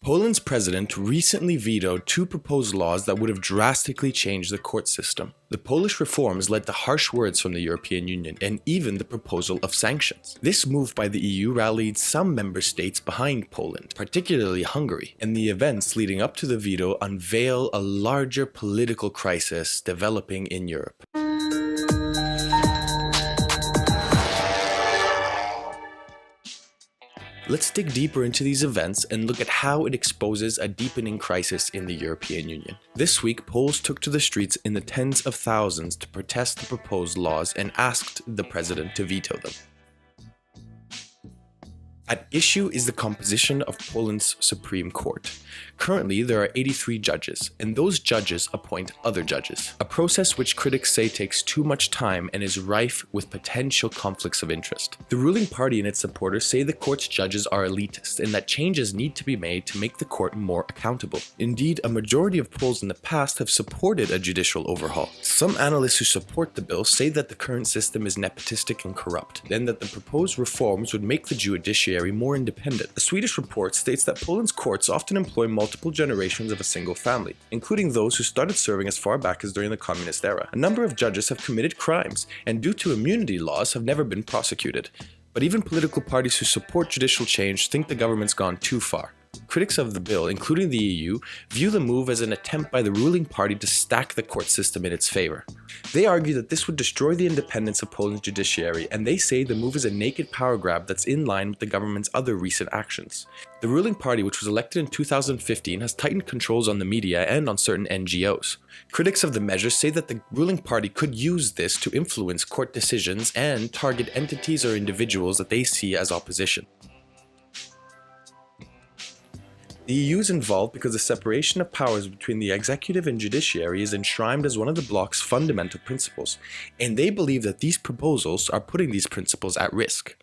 Poland's president recently vetoed two proposed laws that would have drastically changed the court system. The Polish reforms led to harsh words from the European Union and even the proposal of sanctions. This move by the EU rallied some member states behind Poland, particularly Hungary, and the events leading up to the veto unveil a larger political crisis developing in Europe. Let's dig deeper into these events and look at how it exposes a deepening crisis in the European Union. This week, Poles took to the streets in the tens of thousands to protest the proposed laws and asked the president to veto them. At issue is the composition of Poland's Supreme Court. Currently, there are 83 judges, and those judges appoint other judges, a process which critics say takes too much time and is rife with potential conflicts of interest. The ruling party and its supporters say the court's judges are elitist and that changes need to be made to make the court more accountable. Indeed, a majority of Poles in the past have supported a judicial overhaul. Some analysts who support the bill say that the current system is nepotistic and corrupt, and that the proposed reforms would make the judiciary more independent. A Swedish report states that Poland's courts often employ multiple generations of a single family, including those who started serving as far back as during the communist era. A number of judges have committed crimes, and due to immunity laws have never been prosecuted. But even political parties who support judicial change think the government's gone too far. Critics of the bill, including the EU, view the move as an attempt by the ruling party to stack the court system in its favor. They argue that this would destroy the independence of Poland's judiciary, and they say the move is a naked power grab that's in line with the government's other recent actions. The ruling party, which was elected in 2015, has tightened controls on the media and on certain NGOs. Critics of the measure say that the ruling party could use this to influence court decisions and target entities or individuals that they see as opposition. The EU is involved because the separation of powers between the executive and judiciary is enshrined as one of the bloc's fundamental principles, and they believe that these proposals are putting these principles at risk.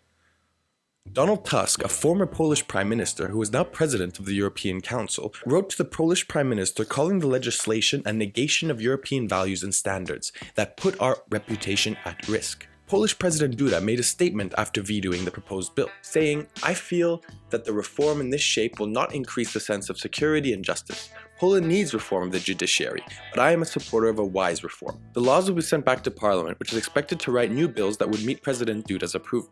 Donald Tusk, a former Polish prime minister who is now president of the European Council, wrote to the Polish prime minister calling the legislation a negation of European values and standards that put our reputation at risk. Polish President Duda made a statement after vetoing the proposed bill, saying, "I feel that the reform in this shape will not increase the sense of security and justice. Poland needs reform of the judiciary, but I am a supporter of a wise reform." The laws will be sent back to Parliament, which is expected to write new bills that would meet President Duda's approval.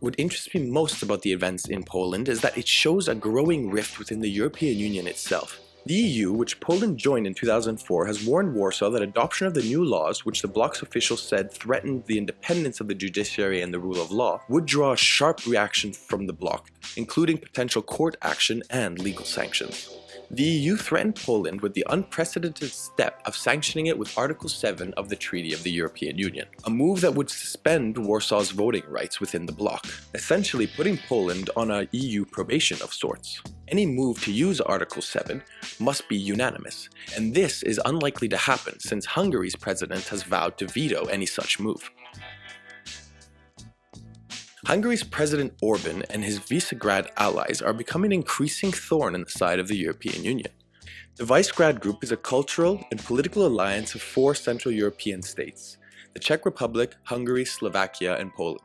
What interests me most about the events in Poland is that it shows a growing rift within the European Union itself. The EU, which Poland joined in 2004, has warned Warsaw that adoption of the new laws, which the bloc's officials said threatened the independence of the judiciary and the rule of law, would draw a sharp reaction from the bloc, including potential court action and legal sanctions. The EU threatened Poland with the unprecedented step of sanctioning it with Article 7 of the Treaty of the European Union, a move that would suspend Warsaw's voting rights within the bloc, essentially putting Poland on a EU probation of sorts. Any move to use Article 7 must be unanimous, and this is unlikely to happen since Hungary's president has vowed to veto any such move. Hungary's President Orbán and his Visegrad allies are becoming an increasing thorn in the side of the European Union. The Visegrad Group is a cultural and political alliance of 4 Central European states, the Czech Republic, Hungary, Slovakia, and Poland,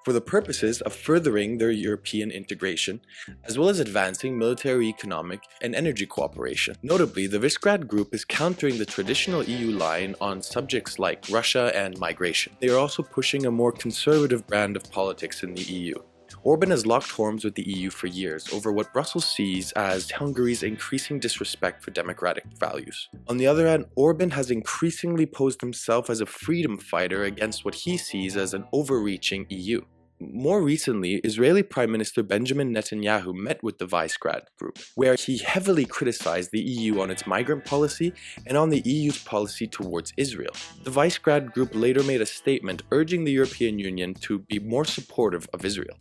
for the purposes of furthering their European integration, as well as advancing military, economic, and energy cooperation. Notably, the Visegrad Group is countering the traditional EU line on subjects like Russia and migration. They are also pushing a more conservative brand of politics in the EU. Orbán has locked horns with the EU for years over what Brussels sees as Hungary's increasing disrespect for democratic values. On the other hand, Orbán has increasingly posed himself as a freedom fighter against what he sees as an overreaching EU. More recently, Israeli Prime Minister Benjamin Netanyahu met with the Visegrad Group, where he heavily criticized the EU on its migrant policy and on the EU's policy towards Israel. The Visegrad Group later made a statement urging the European Union to be more supportive of Israel.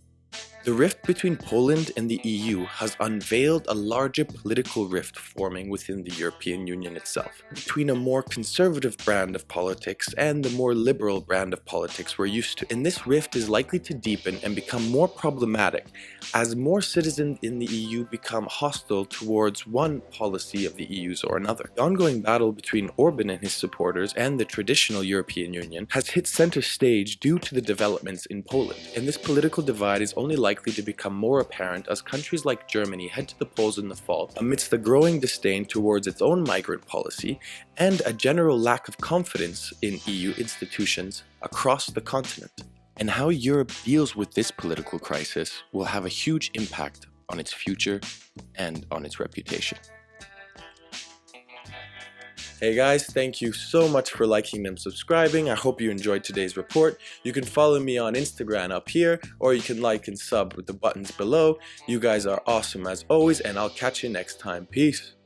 The rift between Poland and the EU has unveiled a larger political rift forming within the European Union itself, between a more conservative brand of politics and the more liberal brand of politics we're used to. And this rift is likely to deepen and become more problematic as more citizens in the EU become hostile towards one policy of the EU's or another. The ongoing battle between Orbán and his supporters and the traditional European Union has hit center stage due to the developments in Poland, and this political divide is only likely likely to become more apparent as countries like Germany head to the polls in the fall amidst the growing disdain towards its own migrant policy and a general lack of confidence in EU institutions across the continent. And how Europe deals with this political crisis will have a huge impact on its future and on its reputation. Hey guys, thank you so much for liking and subscribing. I hope you enjoyed today's report. You can follow me on Instagram up here, or you can like and sub with the buttons below. You guys are awesome as always, and I'll catch you next time. Peace.